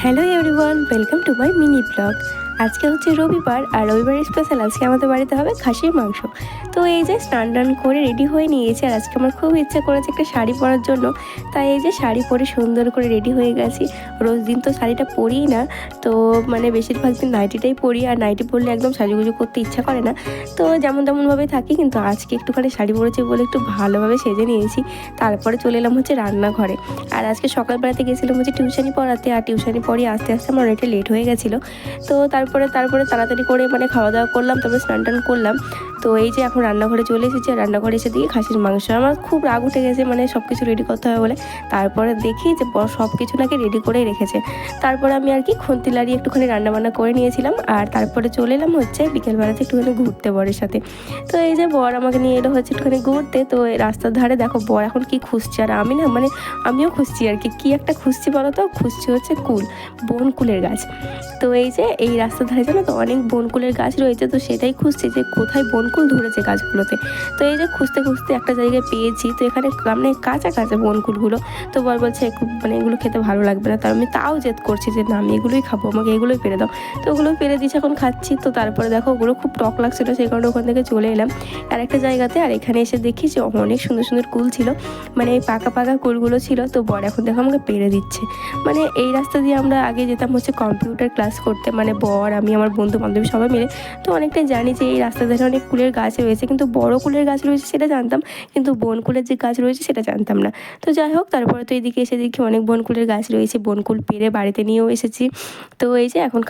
Hello everyone, welcome to my mini blog. আজকে হচ্ছে রবিবার, আর রবিবারের স্পেশাল আজকে আমাদের বাড়িতে হবে খাসির মাংস। তো এই যে স্নান টান করে রেডি হয়ে নিয়েছি, আর আজকে আমার খুব ইচ্ছা করেছে একটা শাড়ি পরার জন্য। তাই এই যে শাড়ি পরে সুন্দর করে রেডি হয়ে গেছি। রোজ দিন তো শাড়িটা পরিই না, তো মানে বেশিরভাগ দিন নাইটিটাই পরি, আর নাইটি পরলে একদম সাজুগুজু করতে ইচ্ছা করে না। তো যেমন তেমনভাবে থাকি, কিন্তু আজকে একটুখানি শাড়ি পরেছি বলে একটু ভালোভাবে সেজে নিয়েছি। তারপরে চলে এলাম হচ্ছে রান্নাঘরে। আর আজকে সকালবেলাতে গেছিলাম হচ্ছে টিউশনি পড়াতে, আর টিউশনি পড়িয়ে আস্তে আস্তে আমার অনেকটা লেট হয়ে গেছিলো। তো তারপরে তাড়াতাড়ি করে মানে খাওয়া দাওয়া করলাম, তারপরে স্নান টান করলাম। তো এই যে এখন রান্নাঘরে চলে এসেছি, আর রান্নাঘরে এসে দিয়ে খাসির মাংস আমার খুব রাগ উঠে গেছে, মানে সব কিছু রেডি করতে হবে বলে। তারপরে দেখি যে সব কিছু নাকি রেডি করেই রেখেছে। তারপরে আমি আর কি খুন্তি লাড়িয়ে একটুখানি রান্নাবান্না করে নিয়েছিলাম, আর তারপরে চলে এলাম হচ্ছে বিকেলবেলাতে একটুখানি ঘুরতে বরের সাথে। তো এই যে বর আমাকে নিয়ে এলো হচ্ছে একটুখানি ঘুরতে। তো এই রাস্তার ধারে দেখো বর এখন কি খুঁজছে, আর আমি না মানে আমিও খুঁজছি আর কি একটা খুঁজছি বলো তো, খুঁজছি হচ্ছে বনকুলের গাছ। তো এই যে এই রাস্তার ধারে জানো তো অনেক বনকুলের গাছ রয়েছে, তো সেটাই খুঁজছি যে কোথায় বনকুল ধরেছে গাছগুলোতে। তো এই যে খুঁজতে খুঁজতে একটা জায়গায় পেয়েছি। তো এখানে মানে কাঁচা কাঁচা বনকুলগুলো। তো বর বলছে মানে এগুলো খেতে ভালো লাগবে না, আমি তাও জেদ করছি যে না আমি এগুলোই খাবো, আমাকে এগুলোই পেরে দাও। তো ওগুলো পেরে দিচ্ছে, এখন খাচ্ছি। তো তারপরে দেখো ওগুলো খুব টক লাগছিলো, সেই কারণে ওখান থেকে চলে এলাম আর একটা জায়গাতে। আর এখানে এসে দেখি যে অনেক সুন্দর সুন্দর কুল ছিল, মানে এই পাকা পাকা কুলগুলো ছিল। তো বর এখন দেখো আমাকে পেরে দিচ্ছে। মানে এই রাস্তা দিয়ে আমরা আগে যেতাম হচ্ছে কম্পিউটার ক্লাস করতে, মানে বর আমি আমার বন্ধু বান্ধবী সবাই মিলে। তো অনেকটাই জানি যে এই রাস্তা ধারে অনেক কুলের গাছ রয়েছে, কিন্তু বড় কুলের গাছ রয়েছে সেটা জানতাম, কিন্তু বনকুলের যে গাছ রয়েছে সেটা জানতাম না। তো যাই হোক, তারপরে তো এদিকে এসে দেখি অনেক বনকুলের গাছ রয়েছে, বনকুল পেরে বাড়িতে নিয়েও এসেছি। তো এই যে এখন